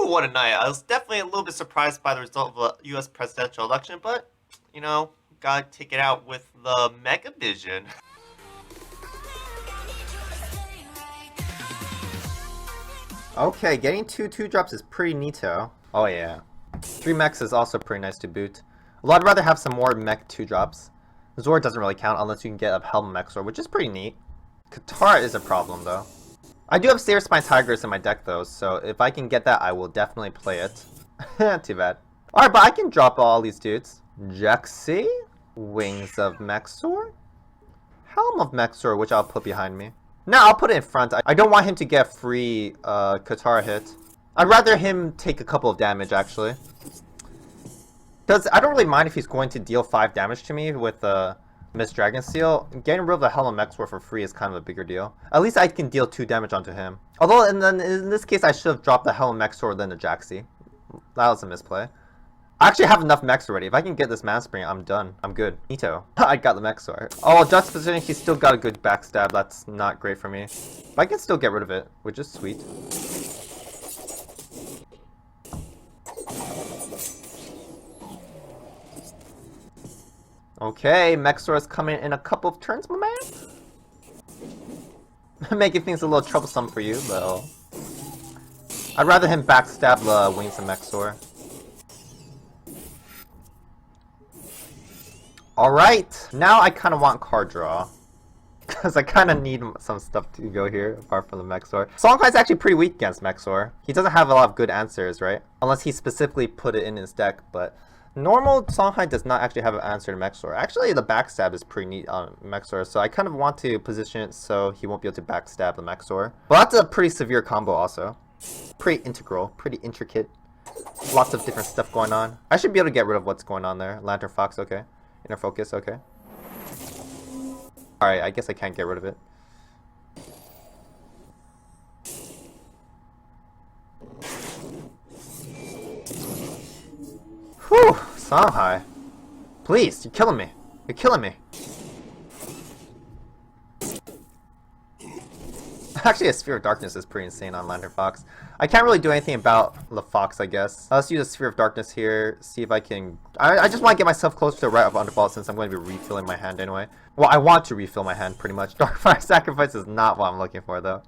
Who won a night? I was definitely a little bit surprised by the result of the U.S. presidential election, but, gotta take it out with the Mech Abyssian. Okay, getting two 2-drops is pretty neato. Oh yeah. 3 mechs is also pretty nice to boot. Although I'd rather have some more mech 2-drops. Zord doesn't really count unless you can get a Helm Mech Sword, which is pretty neat. Katara is a problem though. I do have Saber Spine Tigers in my deck though, so if I can get that, I will definitely play it. Too bad. Alright, but I can drop all these dudes. Jexi, Wings of Mech Sword, Helm of Mech Sword, which I'll put behind me. No, I'll put it in front. I don't want him to get free Katara hit. I'd rather him take a couple of damage, actually. Because I don't really mind if he's going to deal 5 damage to me with Miss Dragon Seal. Getting rid of the Helm of Mech Sword for free is kind of a bigger deal. At least I can deal 2 damage onto him. Although, in this case, I should have dropped the Helm of Mech Sword than the Jaxi. That was a misplay. I actually have enough mechs already. If I can get this Man Spring, I'm done. I'm good. Nito. I got the mech sword. Oh, juxtaposition, he's still got a good backstab. That's not great for me. But I can still get rid of it, which is sweet. Okay, mech sword is coming in a couple of turns, my man. Making things a little troublesome for you, though. I'd rather him backstab the Wings of Mech Sword. Alright, now I kind of want card draw. Because I kind of need some stuff to go here, apart from the Mech Sword. Songhai's actually pretty weak against Mech Sword. He doesn't have a lot of good answers, right? Unless he specifically put it in his deck, but normal Songhai does not actually have an answer to Mech Sword. Actually, the backstab is pretty neat on Mech Sword, so I kind of want to position it so he won't be able to backstab the Mech Sword. But that's a pretty severe combo also. Pretty integral, pretty intricate. Lots of different stuff going on. I should be able to get rid of what's going on there. Lantern Fox, okay. Inner Focus, okay. Alright, I guess I can't get rid of it. Whew! Songhai. Please, you're killing me. You're killing me. Actually, a Sphere of Darkness is pretty insane on Lantern Fox. I can't really do anything about the Fox, I guess. Let's use a Sphere of Darkness here, see if I can... I just want to get myself closer to the right of Underball since I'm going to be refilling my hand anyway. Well, I want to refill my hand, pretty much. Darkfire Sacrifice is not what I'm looking for, though.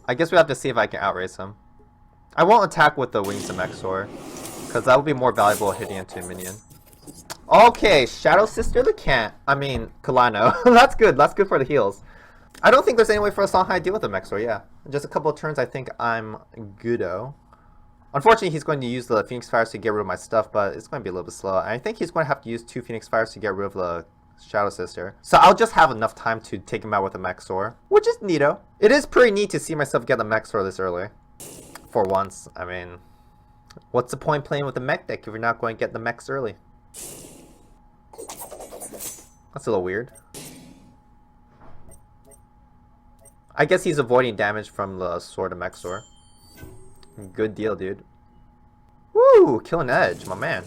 I guess we have to see if I can outrace him. I won't attack with the Wings of Mech Sword, because that would be more valuable hitting into a minion. Okay, Shadow Sister the Can't. I mean, Kulano. That's good. That's good for the heals. I don't think there's any way for a Songhai to deal with the Mech Sword, yeah. In just a couple of turns, I think I'm goodo. Unfortunately, he's going to use the Phoenix Fires to get rid of my stuff, but it's going to be a little bit slow. And I think he's going to have to use 2 Phoenix Fires to get rid of the Shadow Sister. So I'll just have enough time to take him out with a Mech Sword, which is neato. It is pretty neat to see myself get the Mech Sword this early. For once, I mean, what's the point playing with the Mech deck if you're not going to get the Mechs early? That's a little weird. I guess he's avoiding damage from the Sword of Mech Sword. Good deal, dude. Woo! Killing Edge, my man.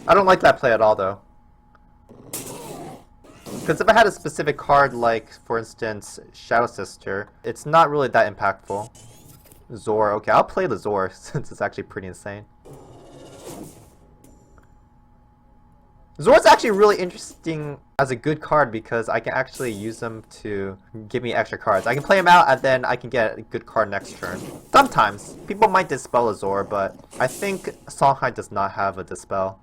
I don't like that play at all, though. Because if I had a specific card like, for instance, Shadow Sister, it's not really that impactful. Zor, okay, I'll play the Zor since it's actually pretty insane. Zor's actually really interesting as a good card because I can actually use them to give me extra cards. I can play him out and then I can get a good card next turn. Sometimes. People might dispel a Zor, but I think Songhai does not have a dispel.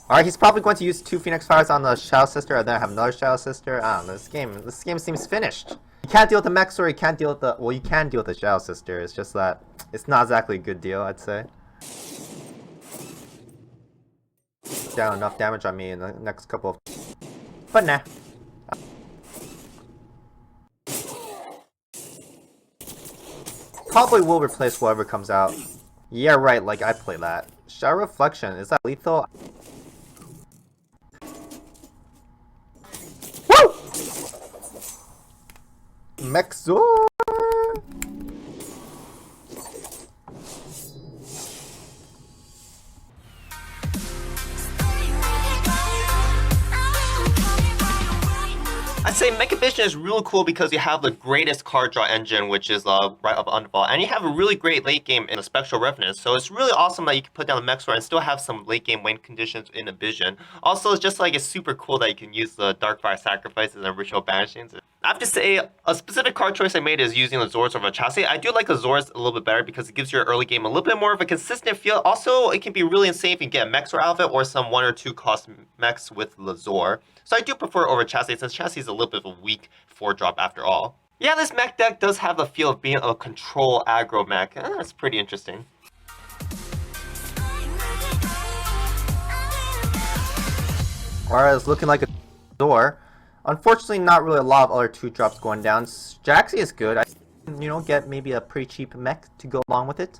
Alright, he's probably going to use 2 Phoenix Fires on the Shadow Sister and then have another Shadow Sister. I don't know, this game seems finished. You can't deal with the Mech Sword, you can't deal with the... Well, you can deal with the Shadow Sister, it's just that it's not exactly a good deal, I'd say. Down enough damage on me in the next couple of... But nah. Probably will replace whatever comes out. Yeah, right, like I play that. Shadow Reflection, is that lethal? Woo! Mechzor! I'd say Mech Abyssian is really cool because you have the greatest card draw engine, which is right up Underball, and you have a really great late game in the Spectral Revenant. So it's really awesome that you can put down the Mech Sword and still have some late game win conditions in Abyssian. Also, it's just like it's super cool that you can use the Darkfire Sacrifices and Ritual Banishings. I have to say, a specific card choice I made is using the Zords over Chassis. I do like the Zords a little bit better because it gives your early game a little bit more of a consistent feel. Also, it can be really insane if you get a Mech Sword out of it or some 1 or 2 cost mechs with the Zor. So I do prefer over Chassis since Chassis is a little bit of a weak 4-drop after all. Yeah, this mech deck does have the feel of being a control aggro mech. That's pretty interesting. Alright, it's looking like a door. Unfortunately, not really a lot of other 2-drops going down. Jaxi is good. I get maybe a pretty cheap mech to go along with it.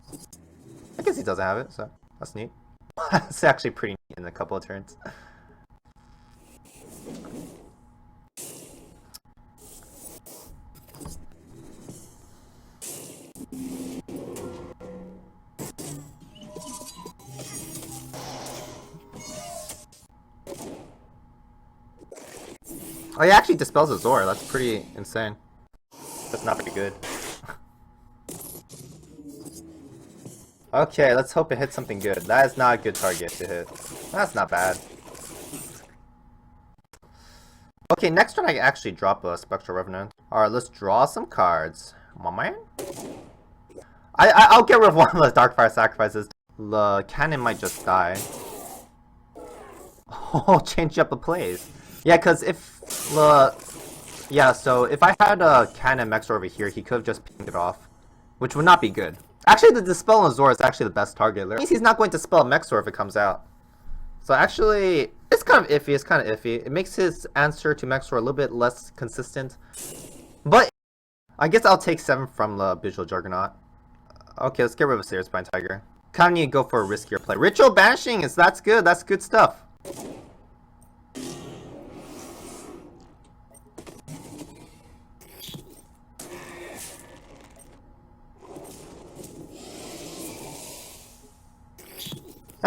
I guess he doesn't have it, so that's neat. It's actually pretty neat in a couple of turns. Oh, he actually dispels a Zor. That's pretty insane. That's not pretty good. Okay, let's hope it hits something good. That is not a good target to hit. That's not bad. Okay, next turn I can actually drop a Spectral Revenant. Alright, let's draw some cards. Come on, man. I'll get rid of one of those Darkfire Sacrifices. The cannon might just die. Oh, change up a plays. Yeah, because if so if I had a cannon Mech Sword over here, he could have just pinged it off, which would not be good. Actually, the Dispel on Zor is actually the best target. It means he's not going to spell Mech Sword if it comes out. So actually, it's kind of iffy. It makes his answer to Mech Sword a little bit less consistent. But I guess I'll take 7 from the Visual Juggernaut. Okay, let's get rid of Seared Spine Tiger. Kind of need to go for a riskier play. Ritual Banishing that's good. That's good stuff.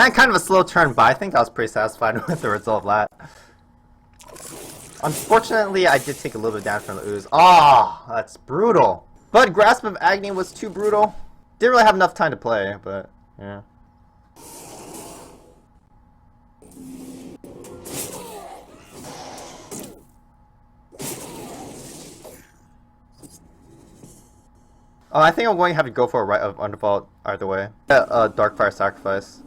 And kind of a slow turn, but I think I was pretty satisfied with the result of that. Unfortunately, I did take a little bit down from the ooze. Ah, oh, that's brutal. But Grasp of Agony was too brutal. Didn't really have enough time to play, but yeah. Oh, I think I'm going to have to go for a right of Undervault either way. Darkfire Sacrifice.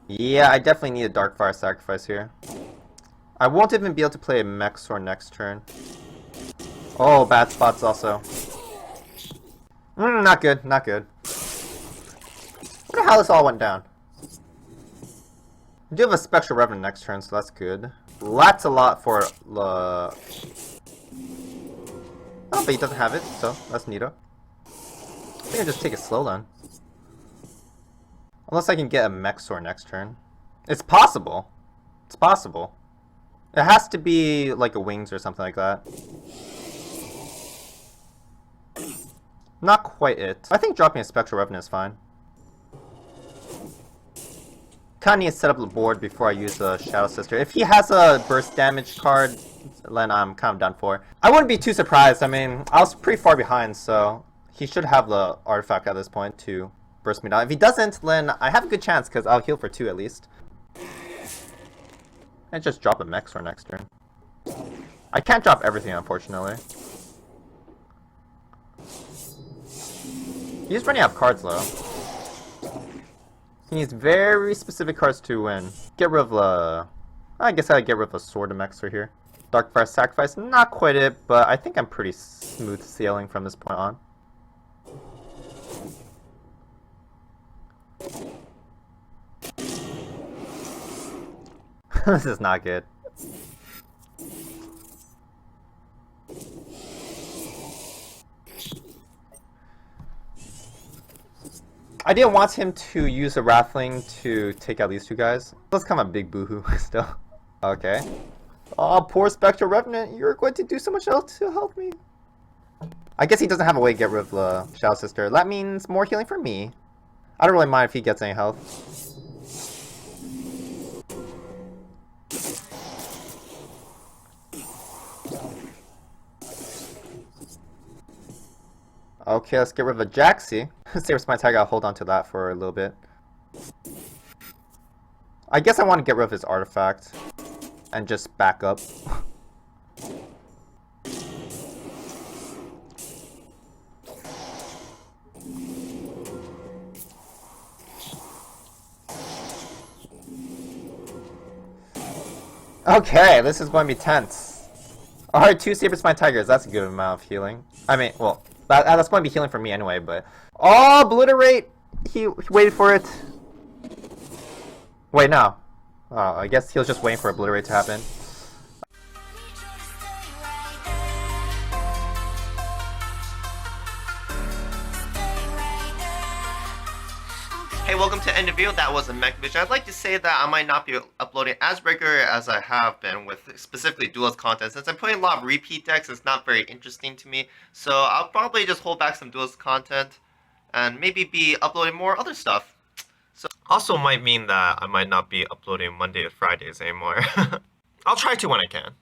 Yeah, I definitely need a Darkfire Sacrifice here. I won't even be able to play a Mech Sword next turn. Oh, bad spots also. Not good, not good. I wonder how this all went down. I do have a Spectral Revenant next turn, so that's good. That's a lot for the... Oh, but he doesn't have it, so that's neato. I think I'll just take it slow then. Unless I can get a Mech Sword next turn. It's possible. It's possible. It has to be like a Wings or something like that. Not quite it. I think dropping a Spectral Revenant is fine. Kinda need to set up the board before I use the Shadow Sister. If he has a burst damage card, then I'm kind of done for. I wouldn't be too surprised. I mean, I was pretty far behind, so he should have the artifact at this point to burst me down. If he doesn't, then I have a good chance because I'll heal for 2 at least. And just drop a Mech Sword next turn. I can't drop everything, unfortunately. He's running out of cards, though. He needs very specific cards to win. Get rid of the... I guess I get rid of a Sword of Mech Sword here. Darkfire Sacrifice, not quite it, but I think I'm pretty smooth sailing from this point on. This is not good. I didn't want him to use a Wrathling to take out these 2 guys. That's kind of a big boohoo still. Okay. Oh, poor Spectral Revenant, you're going to do so much else to help me. I guess he doesn't have a way to get rid of the Shadow Sister. That means more healing for me. I don't really mind if he gets any health. Okay, let's get rid of a Jaxi. Saber my Tiger, I'll hold on to that for a little bit. I guess I want to get rid of his artifact and just back up. Okay, this is going to be tense. Alright, 2 Saber Spine Tigers, that's a good amount of healing. I mean, well, that's going to be healing for me anyway, but... Oh, Obliterate! He waited for it. Wait, no. Oh, I guess he was just waiting for Obliterate to happen. Hey, welcome to the end of the video. That was a Mech vision. I'd like to say that I might not be uploading as regular as I have been with specifically Duelyst content. Since I'm putting a lot of repeat decks, it's not very interesting to me. So I'll probably just hold back some Duelyst content and maybe be uploading more other stuff. So also might mean that I might not be uploading Monday to Fridays anymore. I'll try to when I can.